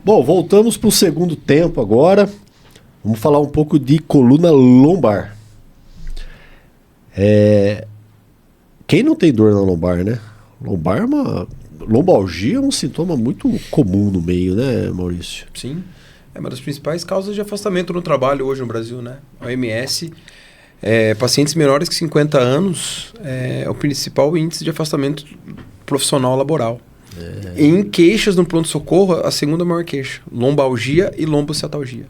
Bom, voltamos para o segundo tempo agora. Vamos falar um pouco de coluna lombar. Quem não tem dor na lombar, né? Lombalgia é um sintoma muito comum no meio, né, Maurício? Sim. É uma das principais causas de afastamento no trabalho hoje no Brasil, né? A OMS, pacientes menores que 50 anos é o principal índice de afastamento profissional laboral. Em queixas no pronto-socorro, a segunda maior queixa, lombalgia e lombociatalgia.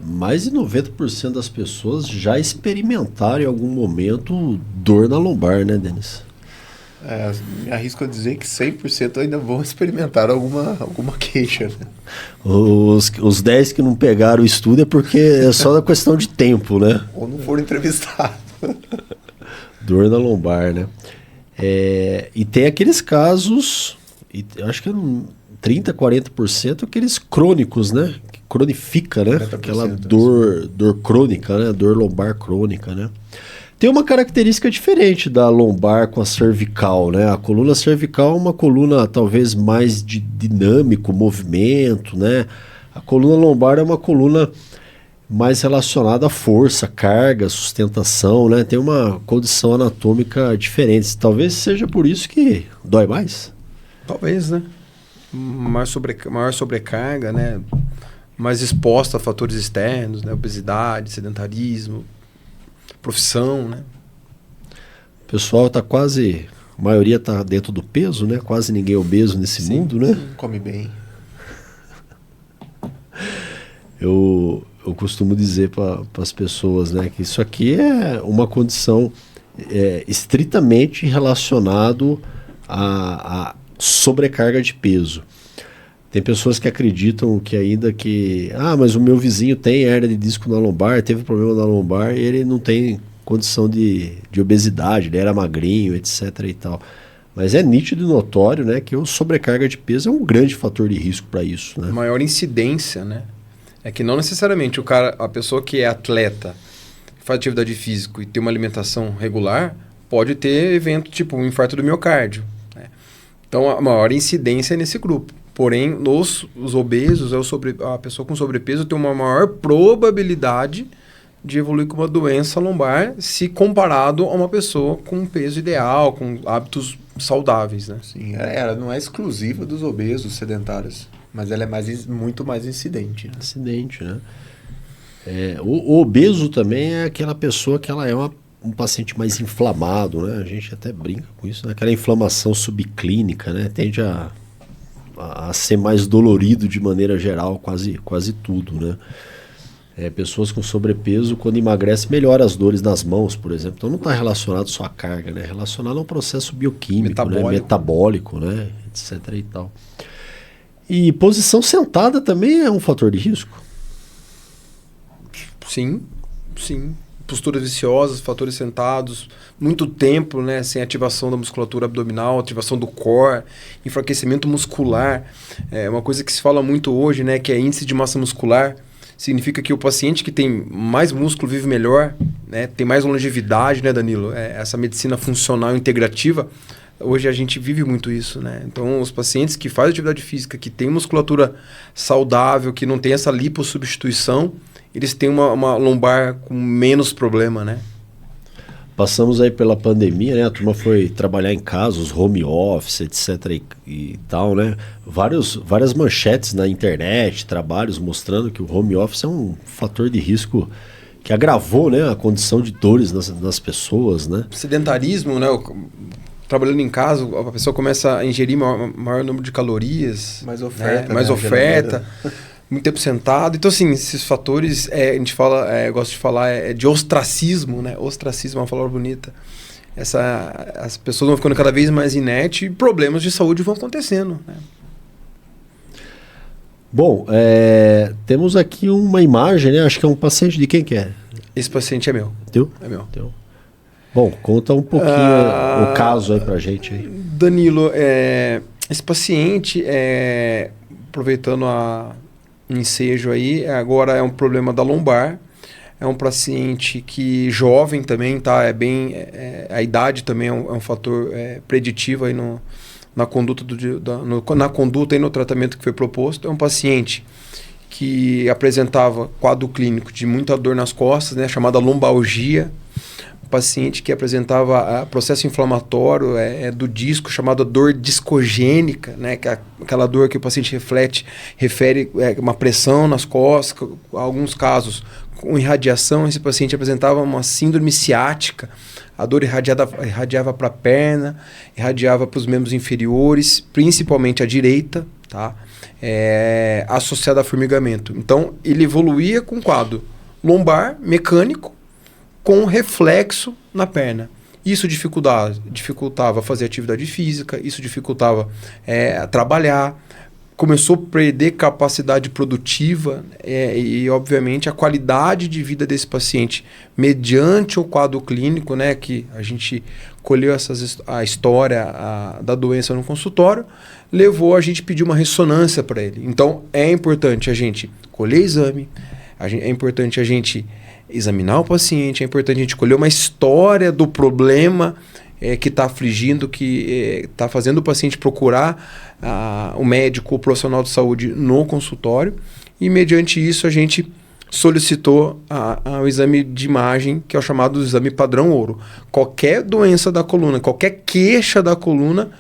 Mais de 90% das pessoas já experimentaram em algum momento dor na lombar, né, Denis? Arrisco a dizer que 100% ainda vão experimentar alguma queixa. Né? Os 10 que não pegaram o estudo é porque é só da questão de tempo, né? Ou não foram entrevistados. Dor na lombar, né? E tem aqueles casos, acho que 30%, 40% aqueles crônicos, né? Que cronifica, né? Aquela dor crônica, né? Dor lombar crônica, né? Tem uma característica diferente da lombar com a cervical, né? A coluna cervical é uma coluna talvez mais de dinâmico, movimento, né? A coluna lombar é uma coluna mais relacionada à força, carga, sustentação, né? Tem uma condição anatômica diferente. Talvez seja por isso que dói mais. Talvez, né? Maior sobrecarga, né? Mais exposta a fatores externos, né? Obesidade, sedentarismo, profissão, né? O pessoal tá quase... A maioria tá dentro do peso, né? Quase ninguém é obeso nesse mundo, né? Come bem. Eu costumo dizer para as pessoas, né? Que isso aqui é uma condição estritamente relacionado à sobrecarga de peso. Tem pessoas que acreditam que ainda que... mas o meu vizinho tem hernia de disco na lombar, teve problema na lombar e ele não tem condição de obesidade, ele era magrinho, etc. e tal. Mas é nítido e notório, né, que a sobrecarga de peso é um grande fator de risco para isso, né? Maior incidência, né? É que não necessariamente a pessoa que é atleta, faz atividade física e tem uma alimentação regular, pode ter evento tipo um infarto do miocárdio, né? Então a maior incidência é nesse grupo. Porém, os obesos, a pessoa com sobrepeso tem uma maior probabilidade de evoluir com uma doença lombar se comparado a uma pessoa com um peso ideal, com hábitos saudáveis, né? Sim, ela não é exclusiva dos obesos sedentários, mas ela é muito mais incidente. Né? Incidente, né? O obeso também é aquela pessoa que ela é um paciente mais inflamado, né? A gente até brinca com isso, né? Aquela inflamação subclínica, né? Tende a ser mais dolorido de maneira geral, quase tudo, né? Pessoas com sobrepeso, quando emagrece, melhora as dores nas mãos, por exemplo. Então não está relacionado só à carga, né? Relacionado a um processo bioquímico, metabólico, né? Etc. e tal. E posição sentada também é um fator de risco? Sim. Posturas viciosas, fatores sentados, muito tempo, né, sem ativação da musculatura abdominal, ativação do core, enfraquecimento muscular. É uma coisa que se fala muito hoje, né, que é índice de massa muscular. Significa que o paciente que tem mais músculo vive melhor, né, tem mais longevidade, né, Danilo? Essa medicina funcional integrativa, hoje a gente vive muito isso, né? Então, os pacientes que fazem atividade física, que têm musculatura saudável, que não tem essa lipossubstituição, eles têm uma lombar com menos problema, né? Passamos aí pela pandemia, né? A turma foi trabalhar em casa, os home office, etc. e tal, né? Várias manchetes na internet, trabalhos mostrando que o home office é um fator de risco que agravou, né, a condição de dores nas pessoas, né? Sedentarismo, né? Trabalhando em casa, a pessoa começa a ingerir maior número de calorias. Mais oferta. Né? Mais oferta. Muito tempo sentado. Então, assim, esses fatores, a gente fala, gosto de falar, de ostracismo, né? Ostracismo é uma palavra bonita. As pessoas vão ficando cada vez mais inertes e problemas de saúde vão acontecendo, né? Bom, temos aqui uma imagem, né? Acho que é um paciente de quem que é? Esse paciente é meu. Teu? É meu. Teu. Bom, conta um pouquinho o caso aí pra gente. Aí. Danilo, esse paciente, aproveitando o ensejo aí, agora é um problema da lombar. É um paciente que jovem também, tá? A idade também é um fator preditivo aí no na conduta, na conduta e no tratamento que foi proposto. É um paciente que apresentava quadro clínico de muita dor nas costas, né, chamada lombalgia. Paciente que apresentava processo inflamatório do disco, chamada dor discogênica, né? Que é aquela dor que o paciente refere uma pressão nas costas. Em alguns casos, com irradiação, esse paciente apresentava uma síndrome ciática. A dor irradiava para a perna, irradiava para os membros inferiores, principalmente a direita, tá? Associada a formigamento. Então, ele evoluía com quadro lombar mecânico, com reflexo na perna. Isso dificultava fazer atividade física, isso dificultava trabalhar, começou a perder capacidade produtiva e, obviamente, a qualidade de vida desse paciente, mediante o quadro clínico, né, que a gente colheu a história da doença no consultório, levou a gente a pedir uma ressonância para ele. Então, é importante a gente colher exame, é importante a gente examinar o paciente, é importante a gente colher uma história do problema que está afligindo, que está fazendo o paciente procurar o médico, o profissional de saúde no consultório, e mediante isso a gente solicitou o exame de imagem, que é o chamado exame padrão ouro. Qualquer doença da coluna, qualquer queixa da coluna,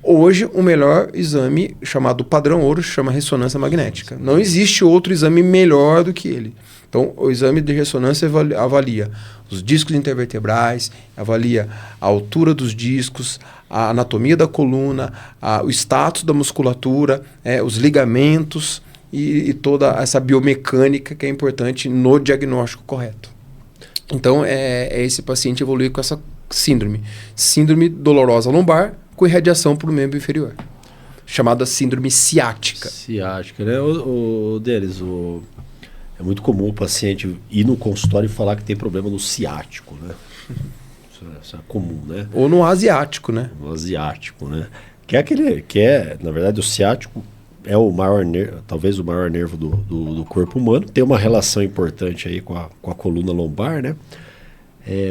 hoje o melhor exame chamado padrão ouro chama ressonância magnética. Não existe outro exame melhor do que ele. Então, o exame de ressonância avalia os discos intervertebrais, avalia a altura dos discos, a anatomia da coluna, o status da musculatura, os ligamentos e toda essa biomecânica que é importante no diagnóstico correto. Então, esse paciente evoluir com essa síndrome dolorosa lombar com irradiação para o membro inferior, chamada síndrome ciática. Ciática, né? Denis, é muito comum o paciente ir no consultório e falar que tem problema no ciático, né? Isso é comum, né? Ou no asiático, né? No asiático, né? Na verdade, o ciático é o maior talvez o maior nervo do corpo humano. Tem uma relação importante aí com a coluna lombar, né?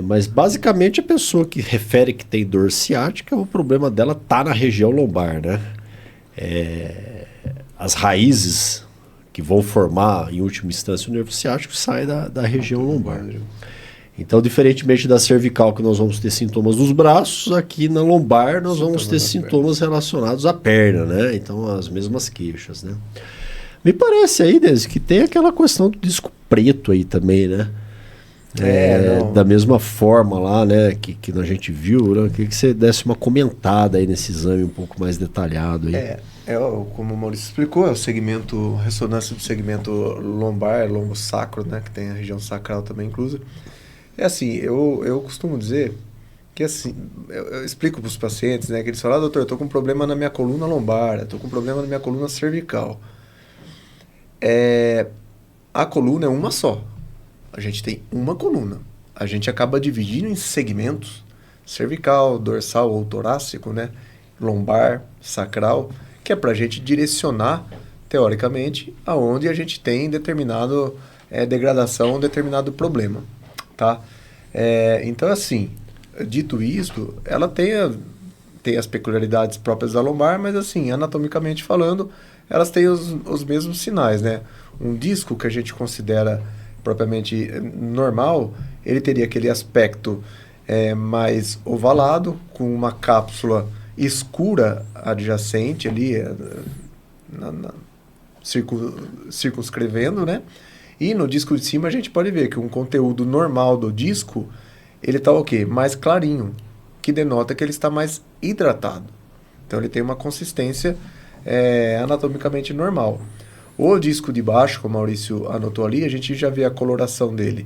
Mas basicamente a pessoa que refere que tem dor ciática, o problema dela tá na região lombar, né? As raízes que vão formar, em última instância, o nervo ciático sai da região lombar. Então, diferentemente da cervical, que nós vamos ter sintomas nos braços, aqui na lombar nós vamos ter sintomas relacionados à perna, né? Então, as mesmas queixas, né? Me parece aí, Denis, que tem aquela questão do disco preto aí também, né? Da mesma forma lá, né, que a gente viu, né? Queria que você desse uma comentada aí nesse exame um pouco mais detalhado aí. Como o Maurício explicou, é o segmento, ressonância do segmento lombar, lombo-sacro, né, que tem a região sacral também inclusa. Assim, eu costumo dizer que assim, eu explico para os pacientes, né, que eles falam, doutor, eu estou com um problema na minha coluna lombar, estou com um problema na minha coluna cervical. A coluna é uma só. A gente tem uma coluna. A gente acaba dividindo em segmentos, cervical, dorsal ou torácico, né, lombar, sacral, que é para a gente direcionar, teoricamente, aonde a gente tem determinado degradação, determinado problema, tá? Então, assim, dito isto, ela tem as peculiaridades próprias da lombar, mas, assim, anatomicamente falando, elas têm os mesmos sinais, né? Um disco que a gente considera propriamente normal, ele teria aquele aspecto mais ovalado, com uma cápsula escura adjacente ali, circunscrevendo, né? E no disco de cima a gente pode ver que um conteúdo normal do disco, ele está o quê? Mais clarinho, que denota que ele está mais hidratado. Então ele tem uma consistência anatomicamente normal. O disco de baixo, como o Maurício anotou ali, a gente já vê a coloração dele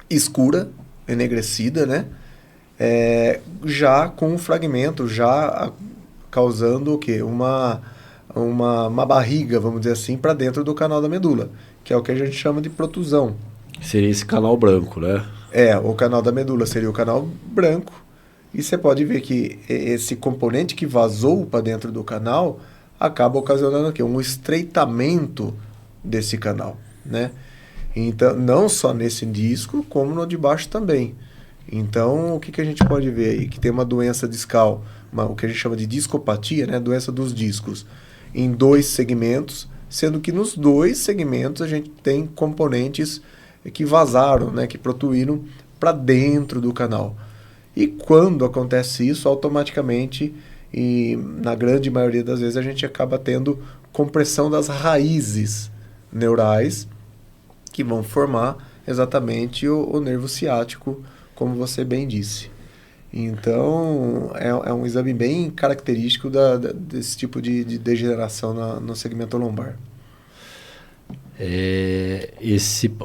escura, enegrecida, né? Já com um fragmento, já causando o quê? Uma barriga, vamos dizer assim, para dentro do canal da medula, que é o que a gente chama de protusão. Seria esse canal branco, né? O canal da medula seria o canal branco, e você pode ver que esse componente que vazou para dentro do canal acaba ocasionando o quê? Um estreitamento desse canal, né? Então, não só nesse disco, como no de baixo também, Então, o que a gente pode ver aí? Que tem uma doença discal, o que a gente chama de discopatia, né? Doença dos discos, em 2 segmentos, sendo que nos 2 segmentos a gente tem componentes que vazaram, né? Que protuíram para dentro do canal. E quando acontece isso, automaticamente, e na grande maioria das vezes, a gente acaba tendo compressão das raízes neurais que vão formar exatamente o nervo ciático, como você bem disse. Então, é um exame bem característico desse tipo de degeneração no segmento lombar.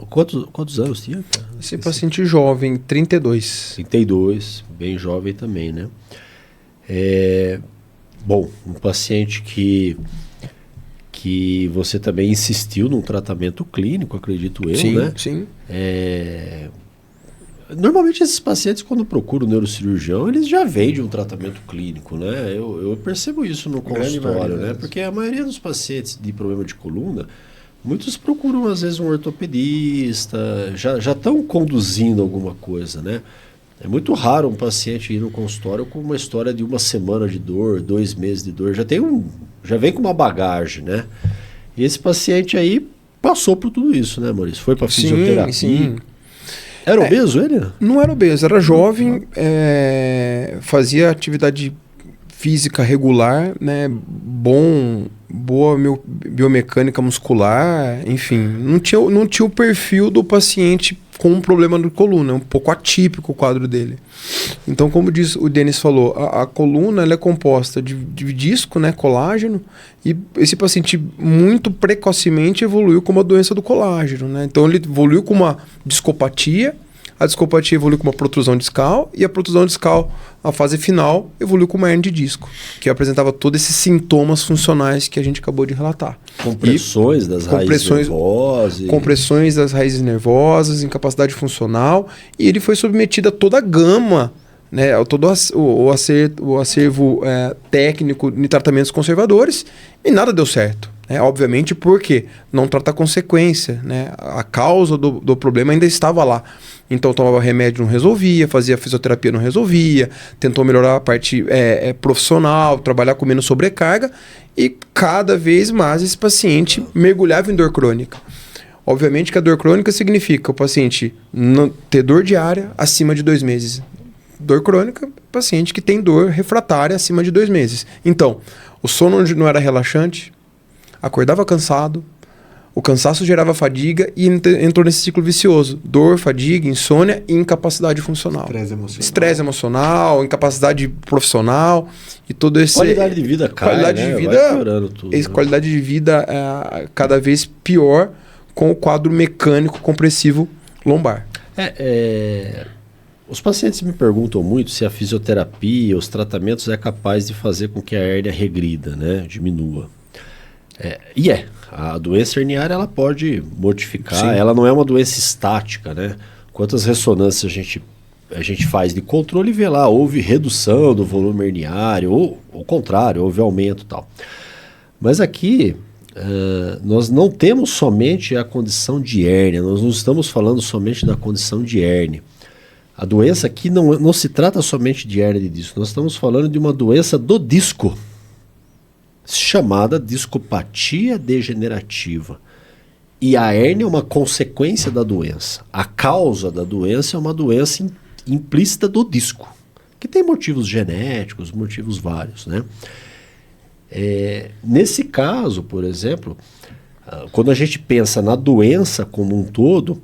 Quantos anos tinha? Esse paciente jovem, 32. 32, bem jovem também, né? Bom, um paciente que você também insistiu num tratamento clínico, acredito eu, Sim, né? sim. Normalmente esses pacientes, quando procuram o neurocirurgião, eles já vêm de um tratamento clínico, né? Eu percebo isso no consultório, né? Porque a maioria dos pacientes de problema de coluna, muitos procuram às vezes um ortopedista, já estão conduzindo alguma coisa, né? É muito raro um paciente ir no consultório com uma história de 1 semana de dor, 2 meses de dor, já vem com uma bagagem, né? E esse paciente aí passou por tudo isso, né, Maurício? Foi para fisioterapia. Sim. Era obeso ele? Não era obeso, era jovem, fazia atividade física regular, né? Boa biomecânica muscular, enfim. Não tinha o perfil do paciente com um problema de coluna, é um pouco atípico o quadro dele. Então, como o Denis falou, a coluna ela é composta de disco, né, colágeno, e esse paciente muito precocemente evoluiu com uma doença do colágeno, né? Então, ele evoluiu com uma discopatia, a discopatia evoluiu com uma protrusão discal, e a protrusão discal, a fase final, evoluiu com uma hernia de disco, que apresentava todos esses sintomas funcionais que a gente acabou de relatar. Compressões das raízes nervosas. Compressões das raízes nervosas, incapacidade funcional, e ele foi submetido a toda a gama, né, todo o acervo técnico de tratamentos conservadores, e nada deu certo. Obviamente porque não trata a consequência, né? A causa do problema ainda estava lá. Então tomava remédio, não resolvia, fazia fisioterapia, não resolvia, tentou melhorar a parte profissional, trabalhar com menos sobrecarga, e cada vez mais esse paciente mergulhava em dor crônica. Obviamente que a dor crônica significa o paciente não ter dor diária acima de 2 meses. Dor crônica, paciente que tem dor refratária acima de 2 meses. Então, o sono não era relaxante, acordava cansado, o cansaço gerava fadiga e entrou nesse ciclo vicioso. Dor, fadiga, insônia e incapacidade funcional. Estresse emocional, incapacidade profissional e todo esse... Qualidade de vida cai, qualidade né? de vida, vai piorando tudo. Né? Qualidade de vida cada vez pior com o quadro mecânico compressivo lombar. Os pacientes me perguntam muito se a fisioterapia, os tratamentos é capaz de fazer com que a hérnia regrida, né? Diminua. A doença herniária ela pode modificar, sim. Ela não é uma doença estática, né? Quantas ressonâncias a gente faz de controle e vê lá, houve redução do volume herniário, ou ao contrário, houve aumento e tal. Mas aqui, nós não temos somente a condição de hérnia, nós não estamos falando somente da condição de hérnia. A doença aqui não se trata somente de hérnia de disco, nós estamos falando de uma doença do disco, chamada discopatia degenerativa. E a hérnia é uma consequência da doença. A causa da doença é uma doença implícita do disco, que tem motivos genéticos, motivos vários, né? Nesse caso, por exemplo, quando a gente pensa na doença como um todo,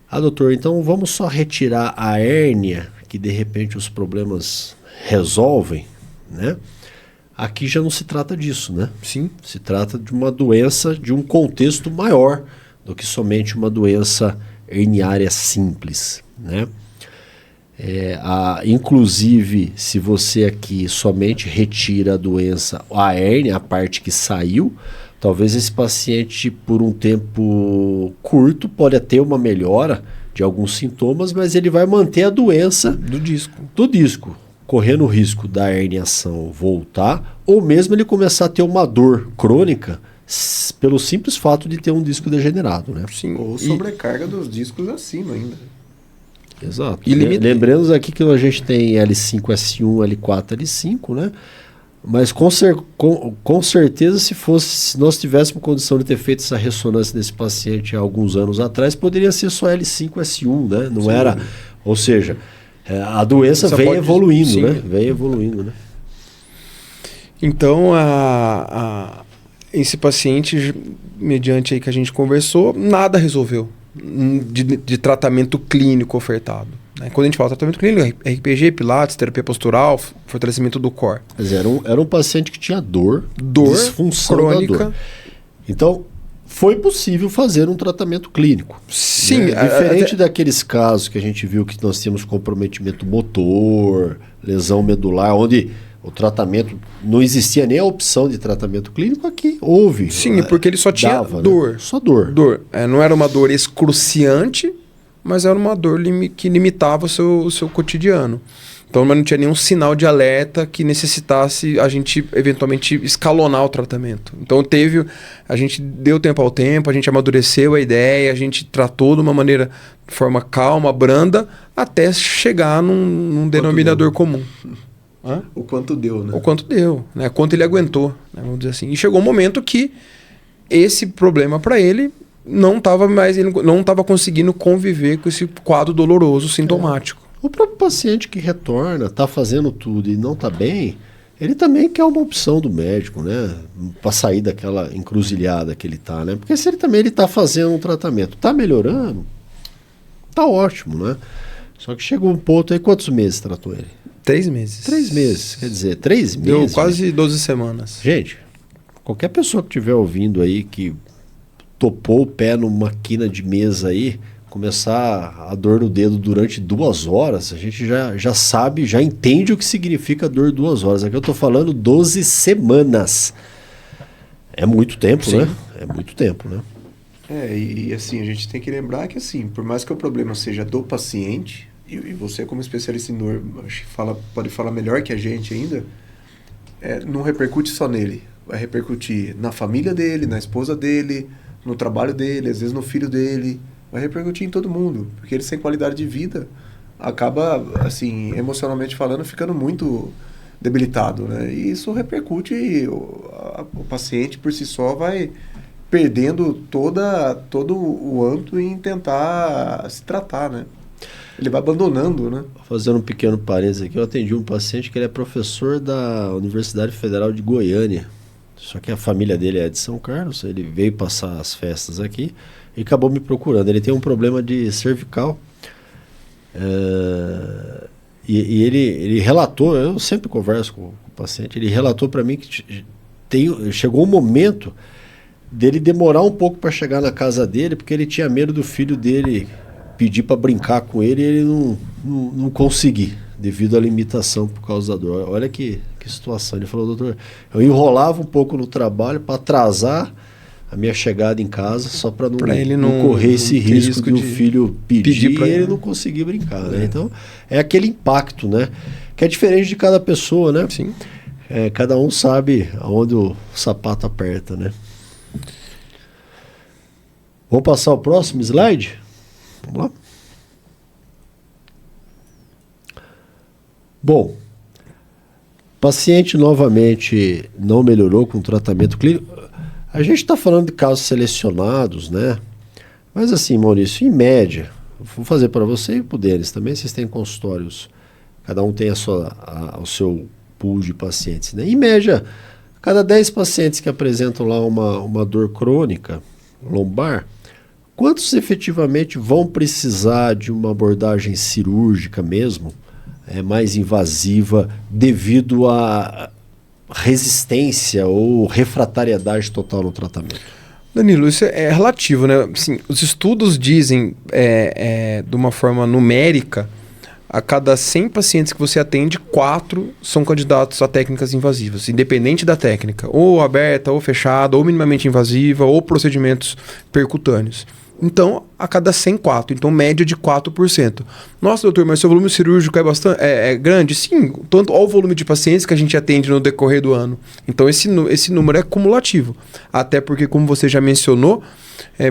doutor, então vamos só retirar a hérnia, que de repente os problemas resolvem, né? Aqui já não se trata disso, né? Sim. Se trata de uma doença de um contexto maior do que somente uma doença herniária simples, né? Inclusive, se você aqui somente retira a doença, a hérnia, a parte que saiu, talvez esse paciente, por um tempo curto, pode ter uma melhora de alguns sintomas, mas ele vai manter a doença do disco, correndo o risco da herniação voltar, ou mesmo ele começar a ter uma dor crônica pelo simples fato de ter um disco degenerado, né? Sim. Ou sobrecarga dos discos acima ainda. Exato. E Lembremos aqui que a gente tem L5, S1, L4, L5, né? Mas com certeza, se nós tivéssemos condição de ter feito essa ressonância desse paciente há alguns anos atrás, poderia ser só L5, S1, né? Não era... Ou seja, a doença vem evoluindo, né? Vem evoluindo, né? Então, esse paciente, mediante aí que a gente conversou, nada resolveu de tratamento clínico ofertado. Quando a gente fala tratamento clínico, RPG, pilates, terapia postural, fortalecimento do core. Mas era um paciente que tinha dor disfunção crônica. Da dor. Então, foi possível fazer um tratamento clínico. Sim. Né? Diferente daqueles casos que a gente viu que nós tínhamos comprometimento motor, lesão medular, onde o tratamento, não existia nem a opção de tratamento clínico, aqui houve. Sim, porque ele só tinha dor. Né? Só dor. Não era uma dor excruciante, mas era uma dor que limitava o seu cotidiano. Então, mas não tinha nenhum sinal de alerta que necessitasse a gente eventualmente escalonar o tratamento. Então a gente deu tempo ao tempo, a gente amadureceu a ideia, a gente tratou de uma maneira, de forma calma, branda, até chegar num denominador comum. O quanto deu, né? O quanto deu, né? Quanto ele aguentou, né? Vamos dizer assim. E chegou um momento que esse problema para ele não estava conseguindo conviver com esse quadro doloroso, sintomático. O próprio paciente que retorna, está fazendo tudo e não está bem, ele também quer uma opção do médico, né? Para sair daquela encruzilhada que ele está, né? Porque se ele também está fazendo um tratamento, está melhorando, está ótimo, né? Só que chegou um ponto aí, quantos meses tratou ele? 3 meses. 3 meses, quer dizer, 3 meses. Deu quase 12 semanas. Gente, qualquer pessoa que estiver ouvindo aí, que topou o pé numa quina de mesa aí, começar a dor no dedo durante 2 horas, a gente já sabe, já entende o que significa dor 2 horas. Aqui eu estou falando 12 semanas. É muito tempo, Sim. Né? É muito tempo, né? E assim, a gente tem que lembrar que assim, por mais que o problema seja do paciente, e você como especialista em dor, acho que pode falar melhor que a gente ainda, não repercute só nele. Vai repercutir na família dele, na esposa dele, no trabalho dele, às vezes no filho dele. Vai repercutir em todo mundo, porque ele sem qualidade de vida acaba, assim, emocionalmente falando, ficando muito debilitado, né? E isso repercute, o paciente por si só vai perdendo todo o âmbito em tentar se tratar, né? Ele vai abandonando, né? Fazendo um pequeno parênteses aqui, eu atendi um paciente que ele é professor da Universidade Federal de Goiânia, só que a família dele é de São Carlos, ele veio passar as festas aqui e acabou me procurando. Ele tem um problema de cervical, e ele relatou, eu sempre converso com o paciente, ele relatou para mim que chegou um momento dele demorar um pouco para chegar na casa dele, porque ele tinha medo do filho dele pedir para brincar com ele e ele não conseguir, devido à limitação por causa da dor. Olha que situação. Ele falou: doutor, eu enrolava um pouco no trabalho para atrasar a minha chegada em casa, só para não correr esse risco de o filho pedir para ele não conseguir brincar, né? Então, é aquele impacto, né? Que é diferente de cada pessoa, né? Sim. Cada um sabe aonde o sapato aperta, né? Vamos passar ao próximo slide? Vamos lá. Bom, paciente novamente não melhorou com o tratamento clínico. A gente está falando de casos selecionados, né? Mas assim, Maurício, em média, vou fazer para você e para o Denis também, vocês têm consultórios, cada um tem o seu pool de pacientes, né? Em média, cada 10 pacientes que apresentam lá uma dor crônica lombar, quantos efetivamente vão precisar de uma abordagem cirúrgica mesmo, mais invasiva, devido à resistência ou refratariedade total no tratamento? Danilo, isso é relativo, né? Assim, os estudos dizem, de uma forma numérica, a cada 100 pacientes que você atende, 4 são candidatos a técnicas invasivas, independente da técnica, ou aberta, ou fechada, ou minimamente invasiva, ou procedimentos percutâneos. Então, a cada 100, 4. Então, média de 4%. Nossa, doutor, mas seu volume cirúrgico é bastante é grande? Sim, tanto ao volume de pacientes que a gente atende no decorrer do ano. Então, esse número é cumulativo. Até porque, como você já mencionou,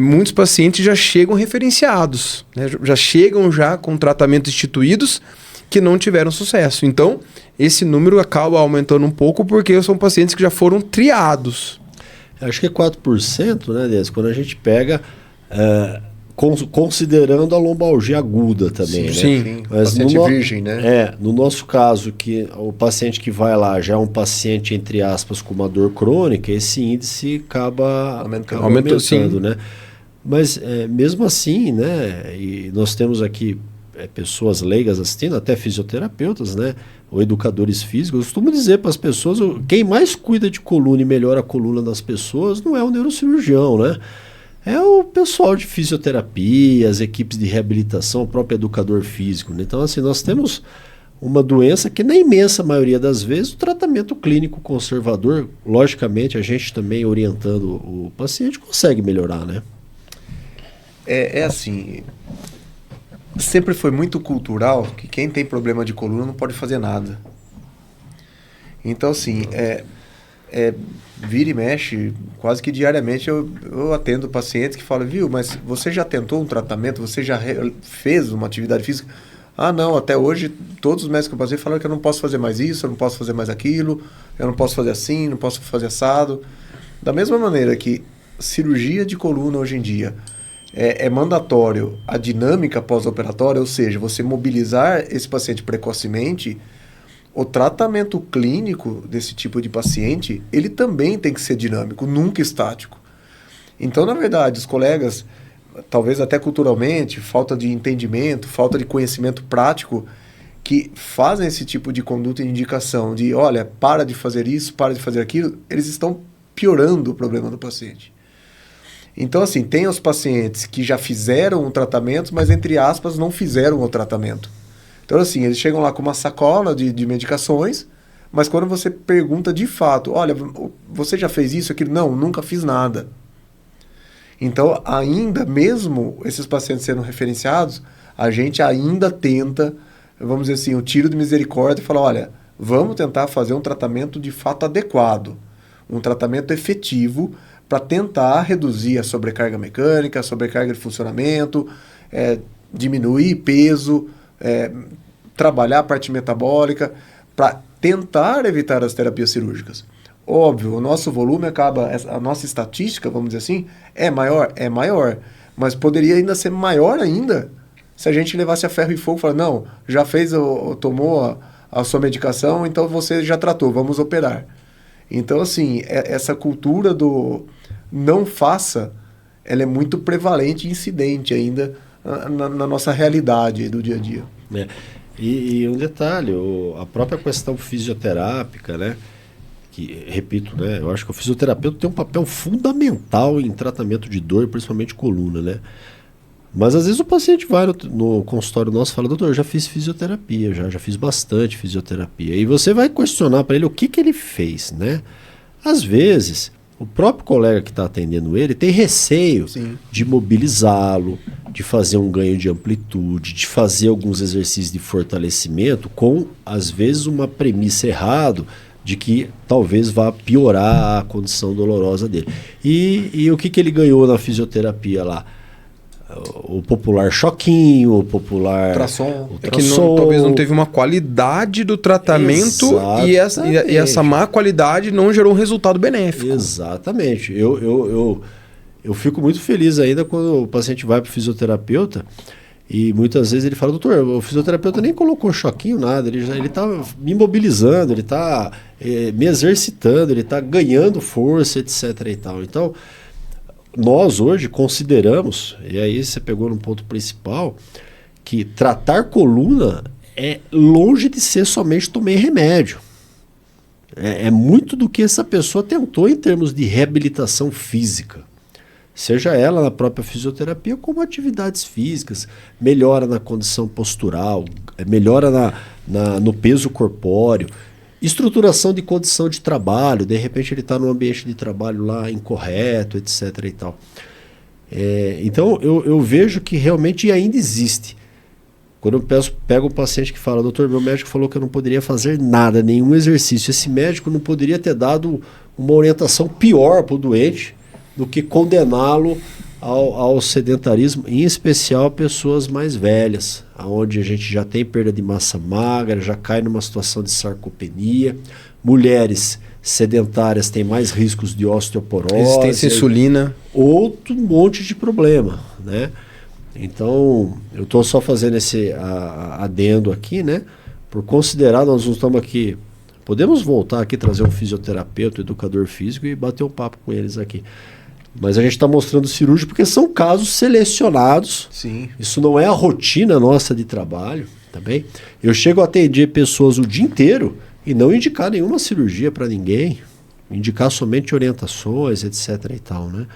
muitos pacientes já chegam referenciados, né? Já chegam já com tratamentos instituídos que não tiveram sucesso. Então, esse número acaba aumentando um pouco porque são pacientes que já foram triados. Acho que é 4%, né, Desi? Quando a gente pega, considerando a lombalgia aguda também, né? Sim, mas paciente virgem, né? No nosso caso, que o paciente que vai lá já é um paciente, entre aspas, com uma dor crônica, esse índice acaba aumentando, né? Mas mesmo assim, né, e nós temos aqui pessoas leigas assistindo, até fisioterapeutas, né, ou educadores físicos. Eu costumo dizer para as pessoas, quem mais cuida de coluna e melhora a coluna das pessoas não é o neurocirurgião, né? É o pessoal de fisioterapia, as equipes de reabilitação, o próprio educador físico, né? Então, assim, nós temos uma doença que na imensa maioria das vezes o tratamento clínico conservador, logicamente a gente também orientando o paciente consegue melhorar, né? É assim, sempre foi muito cultural que quem tem problema de coluna não pode fazer nada. Então, assim, vira e mexe, quase que diariamente eu atendo pacientes que falam, viu, mas você já tentou um tratamento, você já fez uma atividade física? Ah, não, até hoje todos os médicos que eu passei falaram que eu não posso fazer mais isso, eu não posso fazer mais aquilo, eu não posso fazer assim, não posso fazer assado. Da mesma maneira que cirurgia de coluna hoje em dia é mandatório a dinâmica pós-operatória, ou seja, você mobilizar esse paciente precocemente, o tratamento clínico desse tipo de paciente, ele também tem que ser dinâmico, nunca estático. Então, na verdade, os colegas, talvez até culturalmente, falta de entendimento, falta de conhecimento prático, que fazem esse tipo de conduta e indicação de, olha, para de fazer isso, para de fazer aquilo, eles estão piorando o problema do paciente. Então, assim, tem os pacientes que já fizeram o tratamento, mas, entre aspas, não fizeram o tratamento. Então, assim, eles chegam lá com uma sacola de medicações, mas quando você pergunta de fato, olha, você já fez isso, aquilo? Não, nunca fiz nada. Então, ainda mesmo esses pacientes sendo referenciados, a gente ainda tenta, vamos dizer assim, o tiro de misericórdia e falar, olha, vamos tentar fazer um tratamento de fato adequado, um tratamento efetivo, para tentar reduzir a sobrecarga mecânica, a sobrecarga de funcionamento, diminuir peso, trabalhar a parte metabólica, para tentar evitar as terapias cirúrgicas. Óbvio, o nosso volume acaba, a nossa estatística, vamos dizer assim, é maior, mas poderia ainda ser maior ainda se a gente levasse a ferro e fogo e falar, não, já tomou a sua medicação, então você já tratou, vamos operar. Então, assim, essa cultura do não faça, ela é muito prevalente e incidente ainda na nossa realidade do dia a dia. E um detalhe, a própria questão fisioterápica, né? Que, repito, né? Eu acho que o fisioterapeuta tem um papel fundamental em tratamento de dor, principalmente coluna, né? Mas às vezes o paciente vai no consultório nosso e fala, doutor, eu já fiz fisioterapia, já fiz bastante fisioterapia. E você vai questionar para ele o que ele fez, né? Às vezes, o próprio colega que está atendendo ele tem receio de mobilizá-lo, de fazer um ganho de amplitude, de fazer alguns exercícios de fortalecimento com, às vezes, uma premissa errada de que talvez vá piorar a condição dolorosa dele. E o que ele ganhou na fisioterapia lá? O popular choquinho, o popular ultrassom. Talvez não teve uma qualidade do tratamento e essa má qualidade não gerou um resultado benéfico. Exatamente. Eu fico muito feliz ainda quando o paciente vai para o fisioterapeuta e muitas vezes ele fala, doutor, o fisioterapeuta nem colocou choquinho, nada, ele está me mobilizando, ele está me exercitando, ele está ganhando força, etc. e tal. Então, nós hoje consideramos, e aí você pegou no ponto principal, que tratar coluna é longe de ser somente tomar remédio. É muito do que essa pessoa tentou em termos de reabilitação física. Seja ela na própria fisioterapia, como atividades físicas, melhora na condição postural, melhora no peso corpóreo, estruturação de condição de trabalho, de repente ele está num ambiente de trabalho lá incorreto, etc. e tal. Então, eu vejo que realmente ainda existe. Quando eu pego um paciente que fala, doutor, meu médico falou que eu não poderia fazer nada, nenhum exercício. Esse médico não poderia ter dado uma orientação pior para o doente do que condená-lo ao sedentarismo, em especial pessoas mais velhas, onde a gente já tem perda de massa magra, já cai numa situação de sarcopenia. Mulheres sedentárias têm mais riscos de osteoporose. Resistência à insulina. Outro monte de problema, né? Então, eu estou só fazendo esse adendo aqui, né? Por considerar, nós não estamos aqui... Podemos voltar aqui, trazer um fisioterapeuta, um educador físico e bater um papo com eles aqui. Mas a gente está mostrando cirúrgico porque são casos selecionados. Sim. Isso não é a rotina nossa de trabalho, tá bem? Eu chego a atender pessoas o dia inteiro e não indicar nenhuma cirurgia para ninguém. Indicar somente orientações, etc. e tal, né?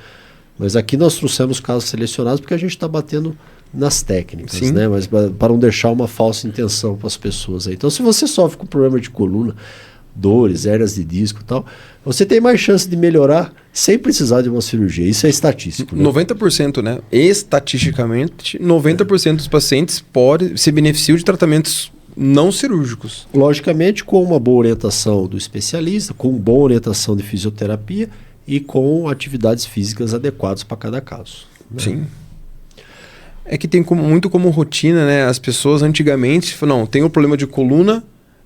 Mas aqui nós trouxemos casos selecionados porque a gente está batendo nas técnicas, Sim. né? Mas para não deixar uma falsa intenção para as pessoas aí. Então, se você sofre com problema de coluna, dores, hérnias de disco e tal, você tem mais chance de melhorar sem precisar de uma cirurgia. Isso é estatístico. Né? 90%, né? Estatisticamente, 90% dos pacientes se beneficiam de tratamentos não cirúrgicos. Logicamente, com uma boa orientação do especialista, com uma boa orientação de fisioterapia e com atividades físicas adequadas para cada caso. Né? Sim. É que tem muito como rotina, né? As pessoas antigamente falam, não, tenho um problema de coluna,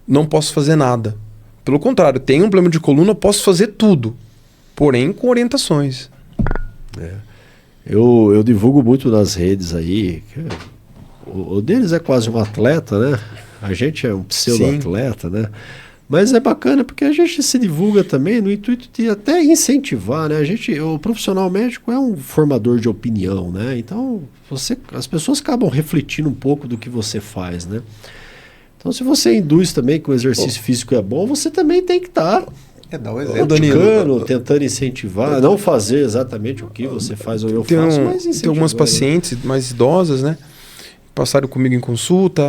não posso fazer nada. Pelo contrário, tenho um problema de coluna, posso fazer tudo. Porém, com orientações. Eu divulgo muito nas redes aí. O deles é quase um atleta, né? A gente é um pseudo-atleta, né? Mas é bacana porque a gente se divulga também no intuito de até incentivar, né? O profissional médico é um formador de opinião, né? Então, as pessoas acabam refletindo um pouco do que você faz, né? Então, se você induz também que o exercício físico é bom, você também tem que estar dá um exemplo, tentando incentivar, não fazer exatamente o que você faz ou eu faço, mas incentivar. Tem algumas pacientes mais idosas, né? Passaram comigo em consulta,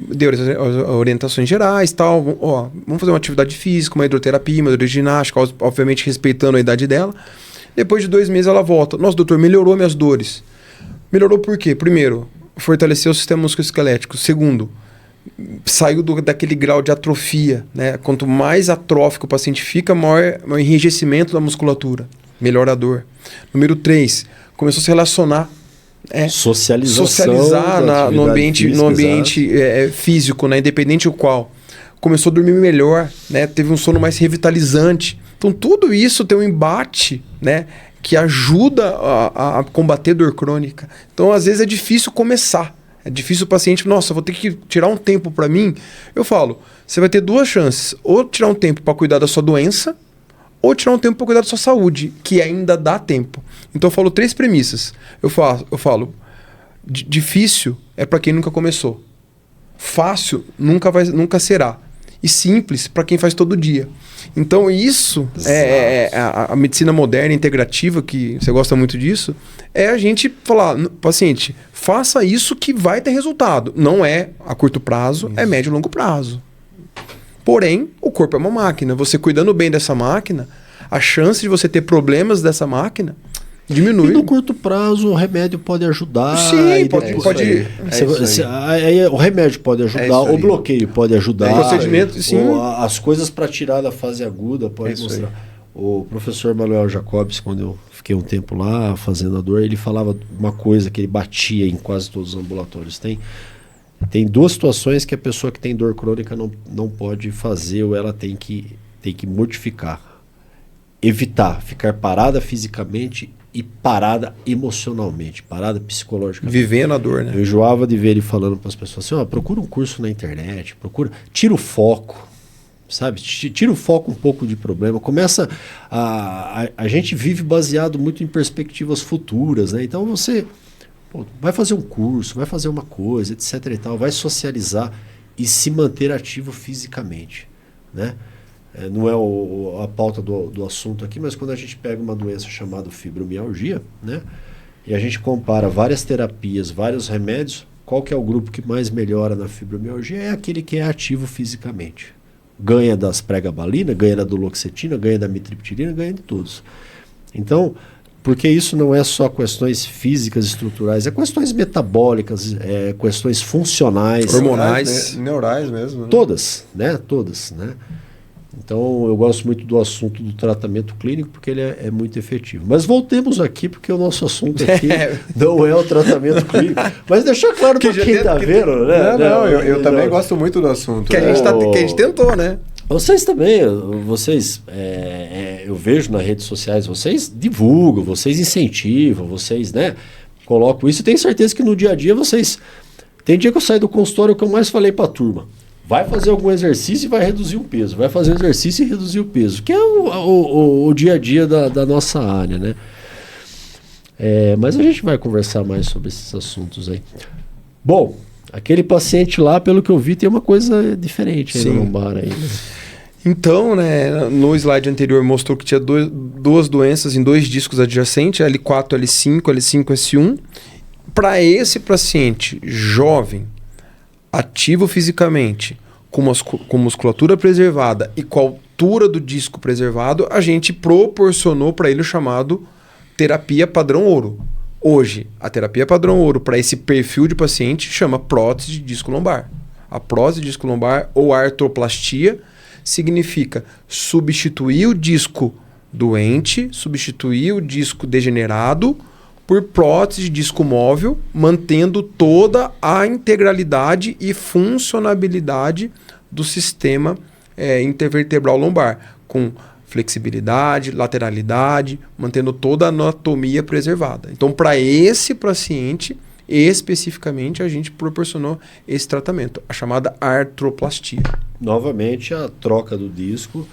deu orientações gerais, tal. Vamos fazer uma atividade física, uma hidroterapia, uma hidroginástica, obviamente respeitando a idade dela. Depois de 2 meses ela volta. Nossa, doutor, melhorou minhas dores. Melhorou por quê? Primeiro, fortaleceu o sistema musculoesquelético. Segundo, saiu daquele grau de atrofia, né? Quanto mais atrófico o paciente fica, maior o enrijecimento da musculatura, melhor a dor. Número 3, começou a se relacionar. Socializar no ambiente físico, né? Independente do qual. Começou a dormir melhor, né? Teve um sono mais revitalizante. Então, tudo isso tem um embate, né? Que ajuda a combater dor crônica. Então, às vezes, é difícil começar. É difícil o paciente, nossa, vou ter que tirar um tempo para mim. Eu falo, você vai ter 2 chances. Ou tirar um tempo para cuidar da sua doença, ou tirar um tempo para cuidar da sua saúde, que ainda dá tempo. Então eu falo 3 premissas. Eu falo difícil é para quem nunca começou. Fácil nunca será. E simples para quem faz todo dia. Então isso é a medicina moderna, integrativa, que você gosta muito disso, é a gente falar, paciente, faça isso que vai ter resultado. Não é a curto prazo, é médio e longo prazo. Porém, o corpo é uma máquina. Você cuidando bem dessa máquina, a chance de você ter problemas dessa máquina diminui. E no curto prazo o remédio pode ajudar. Sim, pode. O remédio pode ajudar, o bloqueio pode ajudar. O procedimento, sim. As coisas para tirar da fase aguda pode mostrar. O professor Manuel Jacobs, quando eu fiquei um tempo lá fazendo a dor, ele falava uma coisa que ele batia em quase todos os ambulatórios. Tem 2 situações que a pessoa que tem dor crônica não pode fazer ou ela tem que modificar. Evitar ficar parada fisicamente e parada emocionalmente, parada psicologicamente. Vivendo a dor, né? Eu enjoava de ver ele falando para as pessoas assim, procura um curso na internet, tira o foco, sabe? Tira o foco um pouco de problema. Começa a gente vive baseado muito em perspectivas futuras, né? Então você vai fazer um curso, vai fazer uma coisa, etc e tal, vai socializar e se manter ativo fisicamente, né? Não é a pauta do assunto aqui, mas quando a gente pega uma doença chamada fibromialgia, né? E a gente compara várias terapias, vários remédios, qual que é o grupo que mais melhora na fibromialgia? É aquele que é ativo fisicamente. Ganha das pregabalina, ganha da duloxetina, ganha da mitriptilina, ganha de todos. Então, porque isso não é só questões físicas, estruturais, é questões metabólicas, questões funcionais. Hormonais. Neurais mesmo. Né? Todas, né? Todas, né? Então, eu gosto muito do assunto do tratamento clínico, porque ele é muito efetivo. Mas voltemos aqui, porque o nosso assunto aqui não é o tratamento clínico. Mas deixar claro para quem está vendo, né? Eu também gosto muito do assunto. Que, né? que a gente tentou, né? Vocês também, eu vejo nas redes sociais, vocês divulgam, vocês incentivam, vocês, né, colocam isso. E tenho certeza que no dia a dia vocês... Tem dia que eu saio do consultório, o que eu mais falei para a turma: vai fazer algum exercício e vai reduzir o peso. Vai fazer exercício e reduzir o peso. Que é o dia a dia da nossa área, né? Mas a gente vai conversar mais sobre esses assuntos aí. Bom, aquele paciente lá, pelo que eu vi, tem uma coisa diferente aí no lombar aí, né? Então, né, no slide anterior mostrou que tinha duas doenças em 2 discos adjacentes, L4, L5, L5, S1. Para esse paciente jovem, ativo fisicamente, com musculatura preservada e com a altura do disco preservado, a gente proporcionou para ele o chamado terapia padrão ouro. Hoje, a terapia padrão ouro para esse perfil de paciente chama prótese de disco lombar. A prótese de disco lombar ou artroplastia significa substituir o disco doente, substituir o disco degenerado por prótese de disco móvel, mantendo toda a integralidade e funcionabilidade do sistema intervertebral lombar, com flexibilidade, lateralidade, mantendo toda a anatomia preservada. Então, para esse paciente, especificamente, a gente proporcionou esse tratamento, a chamada artroplastia. Novamente, a troca do disco.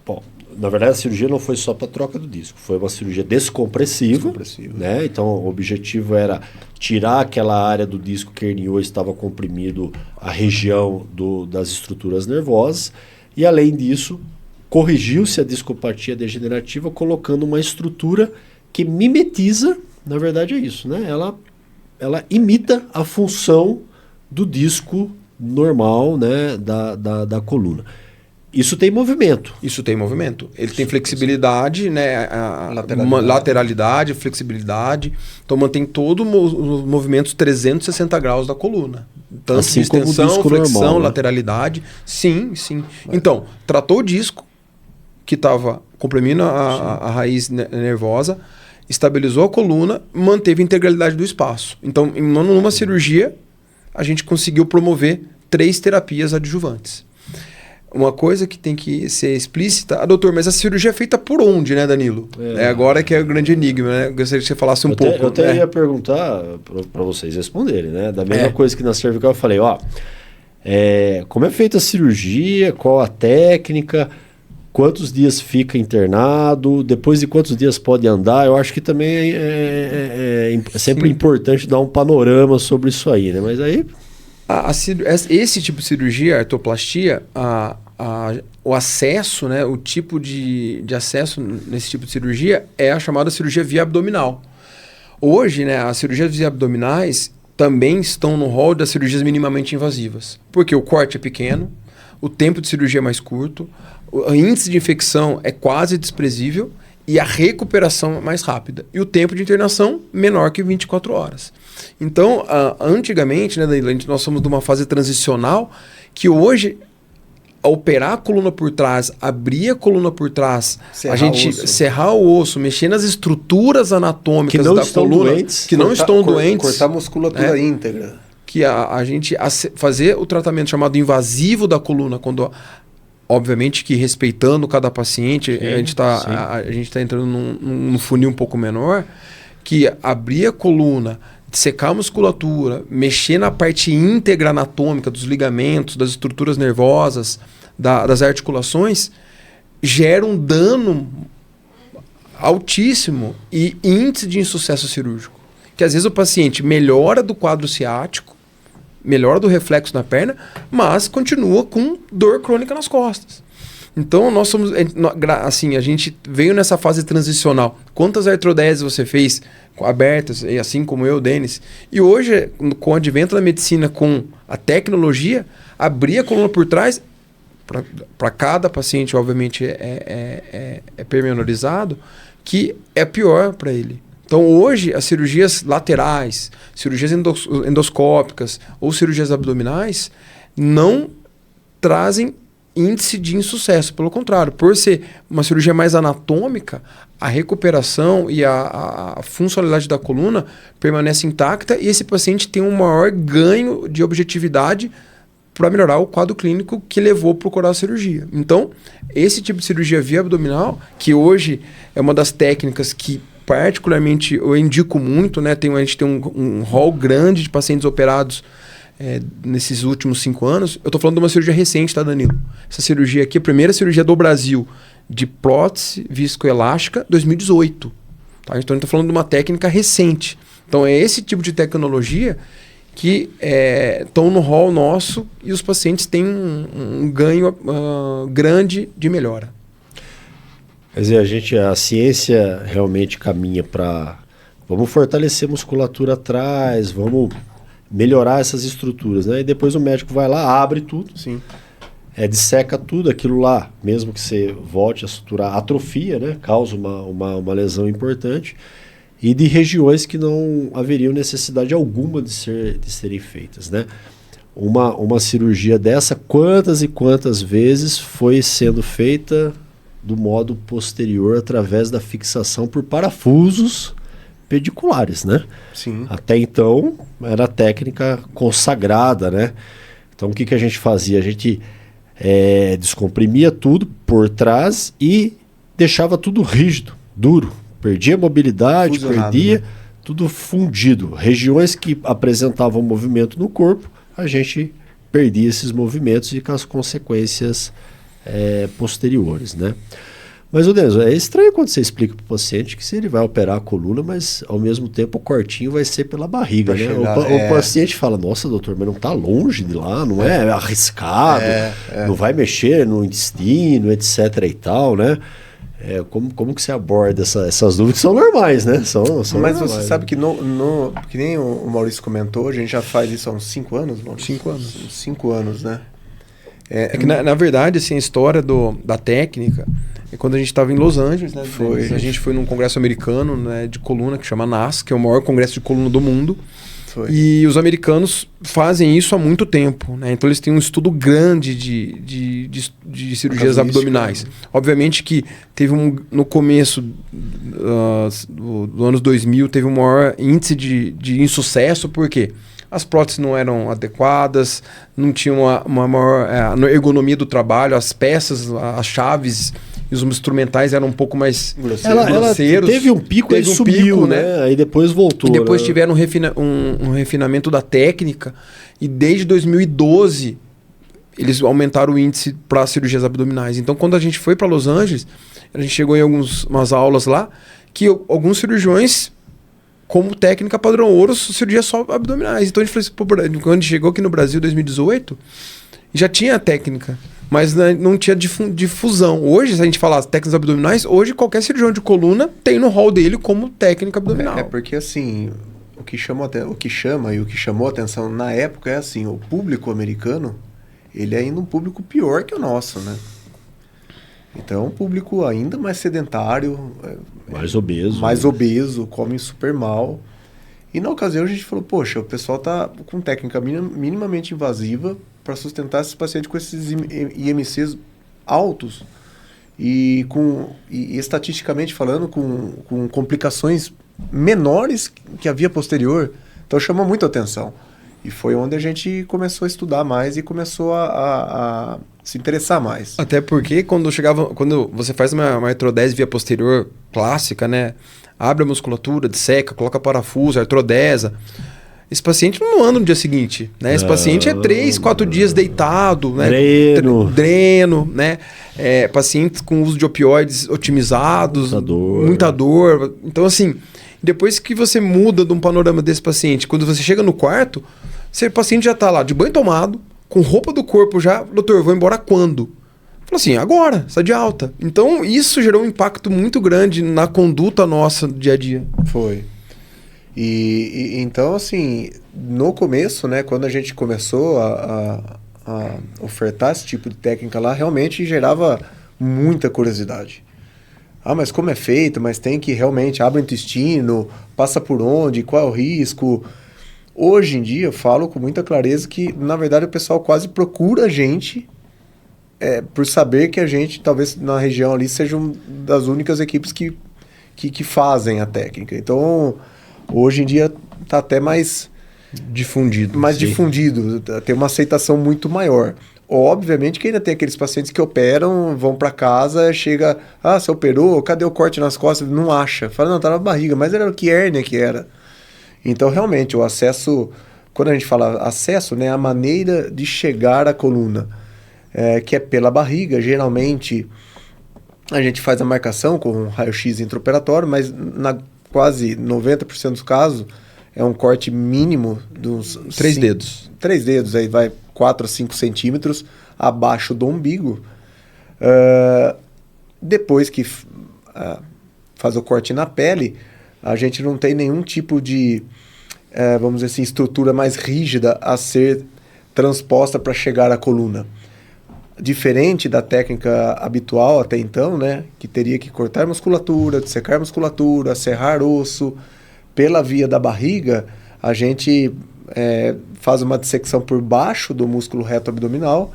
Bom, na verdade, a cirurgia não foi só para troca do disco, foi uma cirurgia descompressiva. Né? Então, o objetivo era tirar aquela área do disco que herniou, estava comprimido a região das estruturas nervosas, e além disso, corrigiu-se a discopatia degenerativa colocando uma estrutura que mimetiza, na verdade é isso, né? Ela imita a função do disco normal, né, da coluna. Isso tem movimento. Ele tem flexibilidade, né, lateralidade, flexibilidade. Então mantém todo os movimentos 360 graus da coluna. Tanto assim extensão, como o disco flexão, normal, né? Lateralidade. Sim. Então, tratou o disco que estava comprimindo a raiz nervosa, estabilizou a coluna, manteve a integralidade do espaço. Então, numa cirurgia, a gente conseguiu promover 3 terapias adjuvantes. Uma coisa que tem que ser explícita... doutor, mas a cirurgia é feita por onde, né, Danilo? Agora que é o grande enigma, né? Eu gostaria que você falasse um pouco. Eu até ia perguntar para vocês responderem, né? Da mesma coisa que na cervical eu falei, como é feita a cirurgia, qual a técnica, quantos dias fica internado, depois de quantos dias pode andar. Eu acho que também é sempre importante dar um panorama sobre isso aí, né? Mas aí... Esse tipo de cirurgia, a artroplastia, o acesso, né, o tipo de acesso nesse tipo de cirurgia é a chamada cirurgia via abdominal. Hoje, né, as cirurgias via abdominais também estão no rol das cirurgias minimamente invasivas, porque o corte é pequeno, o tempo de cirurgia é mais curto, o índice de infecção é quase desprezível e a recuperação é mais rápida. E o tempo de internação menor que 24 horas. Então, antigamente, né, nós somos de uma fase transicional que hoje, operar a coluna por trás, abrir a coluna por trás, serrar o osso, mexer nas estruturas anatômicas da coluna, que não estão doentes. Cortar a musculatura íntegra. Que a gente fazer o tratamento chamado invasivo da coluna, quando... Obviamente que respeitando cada paciente, a gente está entrando num funil um pouco menor, que abrir a coluna, secar a musculatura, mexer na parte íntegra anatômica dos ligamentos, das estruturas nervosas, das articulações, gera um dano altíssimo e índice de insucesso cirúrgico. Que às vezes o paciente melhora do quadro ciático, melhora do reflexo na perna, mas continua com dor crônica nas costas. Então, nós somos... Assim, a gente veio nessa fase transicional. Quantas artrodeses você fez abertas, assim como eu, Denis? E hoje, com o advento da medicina, com a tecnologia, abrir a coluna por trás, para cada paciente, obviamente, é pormenorizado, que é pior para ele. Então, hoje, as cirurgias laterais, cirurgias endoscópicas ou cirurgias abdominais não trazem índice de insucesso. Pelo contrário, por ser uma cirurgia mais anatômica, a recuperação e a funcionalidade da coluna permanece intacta e esse paciente tem um maior ganho de objetividade para melhorar o quadro clínico que levou a procurar a cirurgia. Então, esse tipo de cirurgia via abdominal, que hoje é uma das técnicas que particularmente eu indico muito, né? A gente tem um rol grande de pacientes operados nesses últimos 5 anos. Eu estou falando de uma cirurgia recente, tá, Danilo? Essa cirurgia aqui, a primeira cirurgia do Brasil de prótese viscoelástica, 2018. Tá? Então a gente está falando de uma técnica recente. Então é esse tipo de tecnologia que estão no rol nosso e os pacientes têm um ganho grande de melhora. Quer dizer, a ciência realmente caminha para... Vamos fortalecer a musculatura atrás, vamos melhorar essas estruturas, né? E depois o médico vai lá, abre tudo, Sim. disseca tudo, aquilo lá, mesmo que você volte a suturar, atrofia, né? Causa uma lesão importante. E de regiões que não haveriam necessidade alguma de serem feitas, né? Uma cirurgia dessa, quantas e quantas vezes foi sendo feita do modo posterior através da fixação por parafusos pediculares, né? Sim. Até então era a técnica consagrada, né? Então o que a gente fazia? A gente descomprimia tudo por trás e deixava tudo rígido, duro. Perdia mobilidade, Fusionado, perdia, né? tudo fundido. Regiões que apresentavam movimento no corpo, a gente perdia esses movimentos e com as consequências posteriores, né? Mas, Denis, é estranho quando você explica para o paciente que se ele vai operar a coluna, mas ao mesmo tempo o cortinho vai ser pela barriga, né? O paciente fala, nossa, doutor, mas não está longe de lá, não é arriscado, não vai mexer no intestino, etc e tal, né? Como que você aborda essas dúvidas que são normais, né? São Mas normais, você sabe que que nem o Maurício comentou, a gente já faz isso há uns 5 anos, Maurício? 5 anos. 5 anos, né? Que na verdade, assim, a história da técnica é quando a gente estava em Los Angeles, né? A gente foi num congresso americano, né, de coluna que chama NASS, que é o maior congresso de coluna do mundo. E os americanos fazem isso há muito tempo, né? Então eles têm um estudo grande de cirurgias abdominais. Obviamente que teve no começo do anos 2000 teve um maior índice de insucesso, por quê? As próteses não eram adequadas, não tinha uma maior ergonomia do trabalho, as peças, as chaves e os instrumentais eram um pouco mais grosseiros. Ela teve um pico e subiu, né? Aí depois voltou. E depois tiveram um refinamento da técnica e desde 2012 eles aumentaram o índice para cirurgias abdominais. Então quando a gente foi para Los Angeles, a gente chegou em umas aulas lá que alguns cirurgiões, como técnica padrão ouro, cirurgia só abdominais. Então a gente falou assim, quando a gente chegou aqui no Brasil em 2018, já tinha a técnica, mas não tinha difusão. Hoje, se a gente falar técnicas abdominais, hoje qualquer cirurgião de coluna tem no hall dele como técnica abdominal. Porque assim, o que chama e o que chamou a atenção na época é assim, o público americano, ele é ainda um público pior que o nosso, né? Então, um público ainda mais sedentário, mais obeso, come super mal. E na ocasião a gente falou, poxa, o pessoal tá com técnica minimamente invasiva para sustentar esses pacientes com esses IMCs altos e estatisticamente falando com complicações menores que a via posterior. Então chamou muito a atenção. E foi onde a gente começou a estudar mais e começou a se interessar mais. Até porque quando você faz uma artrodese via posterior clássica, né? Abre a musculatura, disseca, coloca parafuso, artrodesa. Esse paciente não anda no dia seguinte, né? Esse paciente é 3, 4 dias deitado, né? Dreno, né? Pacientes com uso de opioides otimizados, muita dor. Então, assim, depois que você muda de um panorama desse paciente, quando você chega no quarto, o paciente já está lá de banho tomado, com roupa do corpo já, doutor, vou embora quando? Falou assim, agora, está de alta. Então, isso gerou um impacto muito grande na conduta nossa do dia a dia. Foi. E então, assim, no começo, né, quando a gente começou a ofertar esse tipo de técnica lá, realmente gerava muita curiosidade. Ah, mas como é feito? Mas tem que realmente abre o intestino, passa por onde, qual é o risco? Hoje em dia, eu falo com muita clareza que, na verdade, o pessoal quase procura a gente por saber que a gente, talvez na região ali, seja uma das únicas equipes que fazem a técnica. Então, hoje em dia, está até mais difundido. difundido, tem uma aceitação muito maior. Obviamente que ainda tem aqueles pacientes que operam, vão para casa, chega, você operou, cadê o corte nas costas? Não acha. Fala, não, tá na barriga, mas era o que hérnia que era. Então, realmente, o acesso, quando a gente fala acesso, né, a maneira de chegar à coluna, que é pela barriga, geralmente a gente faz a marcação com um raio-x intraoperatório, mas na quase 90% dos casos é um corte mínimo de uns 3 dedos. 3 dedos, aí vai 4 a 5 centímetros abaixo do umbigo. Depois que faz o corte na pele, a gente não tem nenhum tipo de, vamos dizer assim, estrutura mais rígida a ser transposta para chegar à coluna. Diferente da técnica habitual até então, né, que teria que cortar musculatura, dissecar musculatura, serrar osso. Pela via da barriga, a gente faz uma dissecção por baixo do músculo reto abdominal,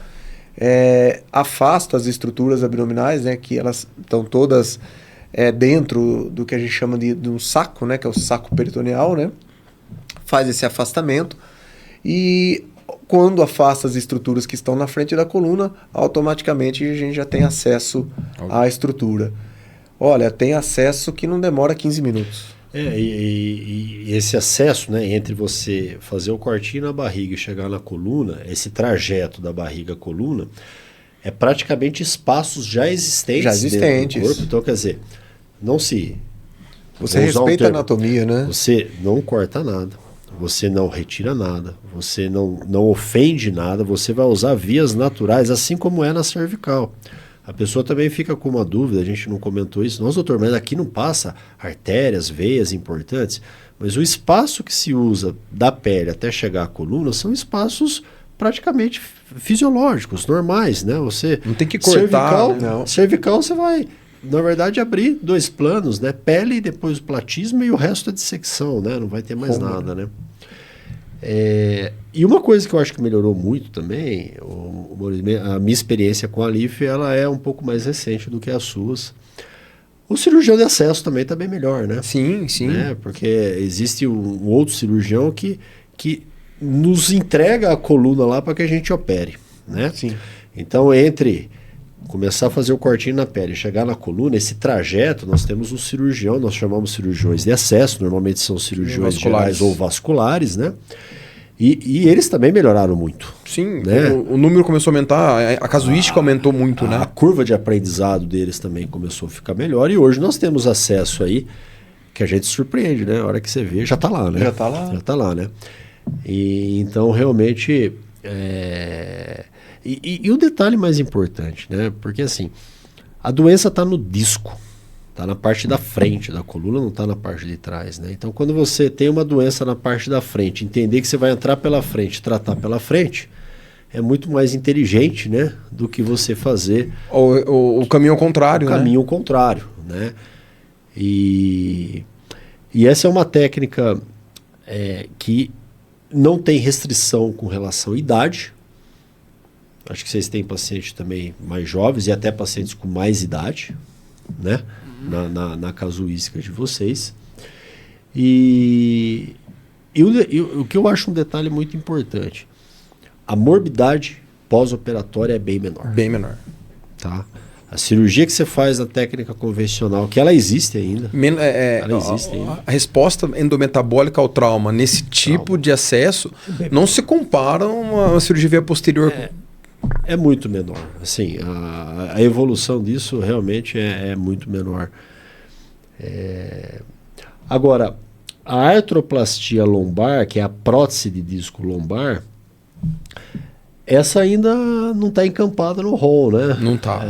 afasta as estruturas abdominais, né, que elas estão todas dentro do que a gente chama de um saco, né, que é o saco peritoneal, né, faz esse afastamento e quando afasta as estruturas que estão na frente da coluna, automaticamente a gente já tem acesso à estrutura. Olha, tem acesso que não demora 15 minutos. E esse acesso, né, entre você fazer o cortinho na barriga e chegar na coluna, esse trajeto da barriga à coluna, é praticamente espaços já existentes dentro do corpo. Então, quer dizer, não se... Você respeita a anatomia, né? Você não corta nada, você não retira nada, você não ofende nada, você vai usar vias naturais, assim como é na cervical. A pessoa também fica com uma dúvida, a gente não comentou isso. Nossa, doutor, mas aqui não passa artérias, veias importantes. Mas o espaço que se usa da pele até chegar à coluna são espaços praticamente fisiológicos, normais, né? Você não tem que cortar. Cervical você vai, na verdade, abrir 2 planos, né? Pele e depois o platisma e o resto é dissecção, né? Não vai ter mais nada, né? E uma coisa que eu acho que melhorou muito também, a minha experiência com a LIF, ela é um pouco mais recente do que as suas. O cirurgião de acesso também está bem melhor, né? Sim, sim. Né? Porque existe um outro cirurgião que nos entrega a coluna lá para que a gente opere, né? Sim. Então, entre começar a fazer o cortinho na pele e chegar na coluna, esse trajeto, nós temos um cirurgião, nós chamamos cirurgiões de acesso, normalmente são cirurgiões gerais ou vasculares, né? E eles também melhoraram muito. Sim, né? O número começou a aumentar, a casuística aumentou muito, né? A curva de aprendizado deles também começou a ficar melhor e hoje nós temos acesso aí, que a gente surpreende, né? A hora que você vê, já está lá, né? Já está lá. Já está lá, né? E, então, realmente... E o detalhe mais importante, né? Porque assim, a doença está no disco, está na parte da frente da coluna, não está na parte de trás, né? Então, quando você tem uma doença na parte da frente, entender que você vai entrar pela frente, tratar pela frente, é muito mais inteligente, né? Do que você fazer o caminho ao contrário, o caminho ao contrário, né? E essa é uma técnica que não tem restrição com relação à idade. Acho que vocês têm pacientes também mais jovens e até pacientes com mais idade, né? Na casuística de vocês. E o que eu acho um detalhe muito importante, a morbidade pós-operatória é bem menor. Bem menor. Tá? A cirurgia que você faz na técnica convencional, que ela existe ainda. Ela existe ainda. A resposta endometabólica ao trauma nesse tipo de acesso não se compara a uma cirurgia via posterior. É muito menor. Assim, a evolução disso realmente é muito menor. Agora, a artroplastia lombar, que é a prótese de disco lombar, essa ainda não está encampada no rol, né? Não está.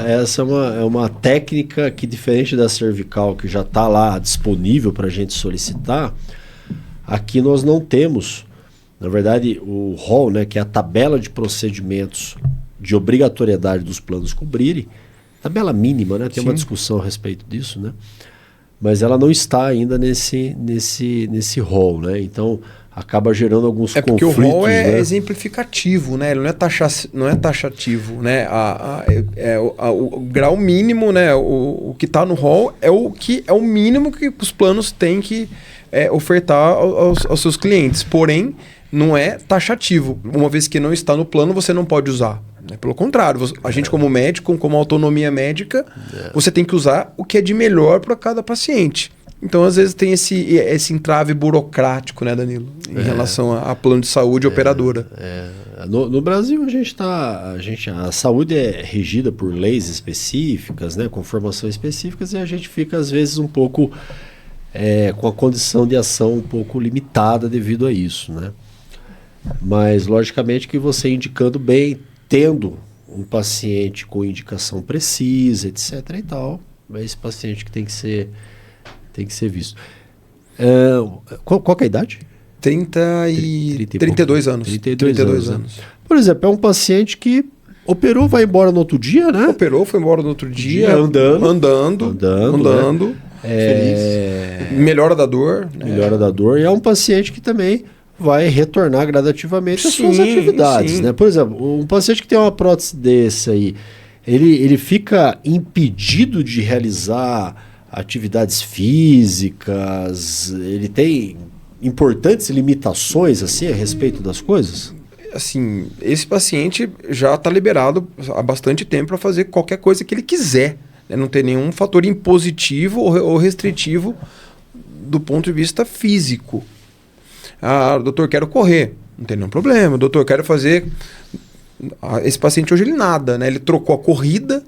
Essa é uma técnica que, diferente da cervical, que já está lá disponível para a gente solicitar, aqui nós não temos. Na verdade, o rol, né, que é a tabela de procedimentos de obrigatoriedade dos planos cobrirem, tabela mínima, né? Tem uma Sim. discussão a respeito disso, né? Mas ela não está ainda nesse rol, né? Então acaba gerando alguns porque conflitos. o rol é né? exemplificativo, né? Ele não é taxativo, né? O grau mínimo, né? O que está no rol é o que é o mínimo que os planos têm que ofertar aos seus clientes. Porém, não é taxativo. Uma vez que não está no plano, você não pode usar. Né? Pelo contrário, a gente como médico, como autonomia médica, você tem que usar o que é de melhor para cada paciente. Então, às vezes, tem esse entrave burocrático, né, Danilo? Em relação a plano de saúde e operadora. No Brasil, a saúde é regida por leis específicas, né, com formação específicas, e a gente fica, às vezes, um pouco com a condição de ação um pouco limitada devido a isso, né? Mas, logicamente, que você indicando bem, tendo um paciente com indicação precisa, etc. e tal, é esse paciente que tem que ser visto. Qual que é a idade? 32 anos. 32 anos. Por exemplo, é um paciente que operou, vai embora no outro dia, né? Operou, foi embora no outro dia. Andando. Feliz. Melhora da dor. Melhora da dor. E é um paciente que também vai retornar gradativamente às suas atividades, né? Por exemplo, um paciente que tem uma prótese desse aí, ele fica impedido de realizar atividades físicas, ele tem importantes limitações assim a respeito das coisas? Assim, esse paciente já está liberado há bastante tempo para fazer qualquer coisa que ele quiser. Né? Não tem nenhum fator impositivo ou restritivo do ponto de vista físico. Ah, doutor, quero correr. Não tem nenhum problema. Doutor, quero fazer... Esse paciente hoje ele nada, né? Ele trocou a corrida,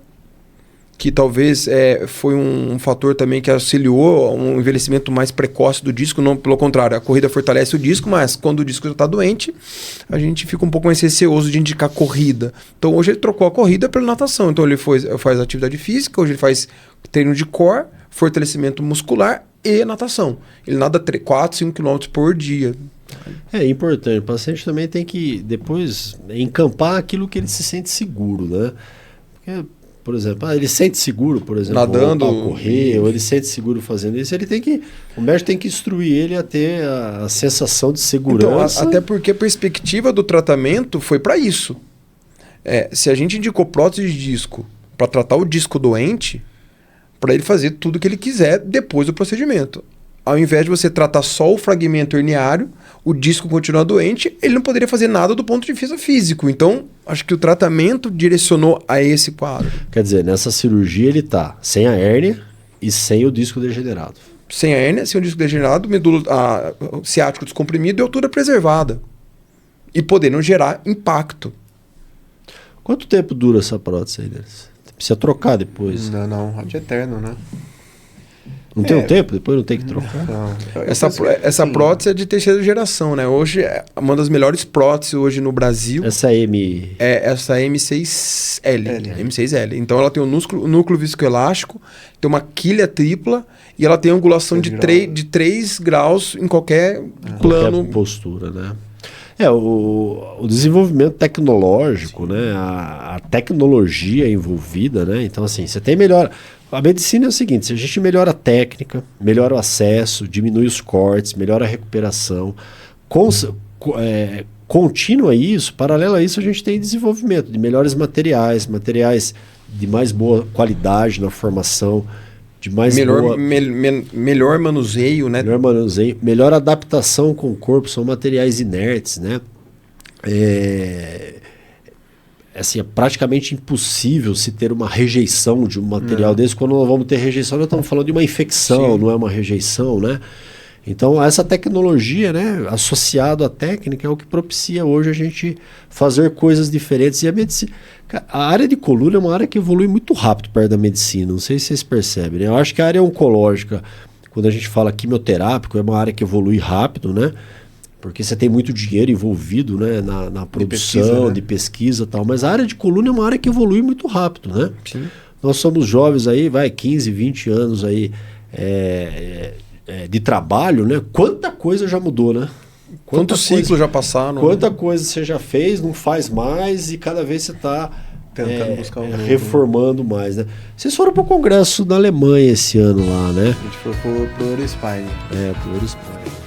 que talvez foi um fator também que auxiliou um envelhecimento mais precoce do disco. Não, pelo contrário, a corrida fortalece o disco, mas quando o disco já está doente, a gente fica um pouco mais receoso de indicar corrida. Então hoje ele trocou a corrida pela natação. Então ele faz atividade física, hoje ele faz treino de core, fortalecimento muscular e natação. Ele nada 4, 5 km por dia. É importante. O paciente também tem que depois encampar aquilo que ele se sente seguro, né? Porque, por exemplo, ele sente seguro, por exemplo, nadando, ao correr, ou ele sente seguro fazendo isso, o médico tem que instruir ele a ter a sensação de segurança. Então, até porque a perspectiva do tratamento foi para isso. Se a gente indicou prótese de disco para tratar o disco doente, para ele fazer tudo o que ele quiser depois do procedimento. Ao invés de você tratar só o fragmento herniário, o disco continua doente, ele não poderia fazer nada do ponto de vista físico. Então, acho que o tratamento direcionou a esse quadro. Quer dizer, nessa cirurgia ele está sem a hérnia e sem o disco degenerado. Sem a hérnia, sem o disco degenerado, medula ciático descomprimido e altura preservada. E podendo gerar impacto. Quanto tempo dura essa prótese aí deles? Precisa trocar depois? Não, de eterno, né? Não tem um tempo? Depois não tem que trocar? Não. Essa prótese é de terceira geração, né? Hoje é uma das melhores próteses hoje no Brasil. Essa Essa M6L. M6L. Então ela tem um núcleo viscoelástico, tem uma quilha tripla e ela tem angulação de 3 graus em qualquer plano. Qualquer postura, né? O desenvolvimento tecnológico, né? A tecnologia envolvida, né? Então, assim, você tem melhor... A medicina é o seguinte, se a gente melhora a técnica, melhora o acesso, diminui os cortes, melhora a recuperação, contínua isso, paralelo a isso a gente tem desenvolvimento de melhores materiais de mais boa qualidade na formação, de mais melhor manuseio, né? Melhor manuseio, melhor adaptação com o corpo, são materiais inertes, né? Assim, é praticamente impossível se ter uma rejeição de um material desse. Quando nós vamos ter rejeição, nós estamos falando de uma infecção, Sim. Não é uma rejeição, né? Então, essa tecnologia, né, associado à técnica, é o que propicia hoje a gente fazer coisas diferentes. E a medicina... A área de coluna é uma área que evolui muito rápido perto da medicina. Não sei se vocês percebem, né? Eu acho que a área oncológica, quando a gente fala quimioterápico, é uma área que evolui rápido, né? Porque você tem muito dinheiro envolvido, né, na produção, de pesquisa e tal. Mas a área de coluna é uma área que evolui muito rápido, né? Sim. Nós somos jovens aí, 15, 20 anos aí de trabalho, né? Quanta coisa já mudou, né? Quantos ciclos já passaram? Quanta coisa você já fez, não faz mais e cada vez você está Tentando buscar um novo. reformando mais, né? Vocês foram pro congresso da Alemanha esse ano lá, né? A gente foi pro Eurospine. Pro Eurospine.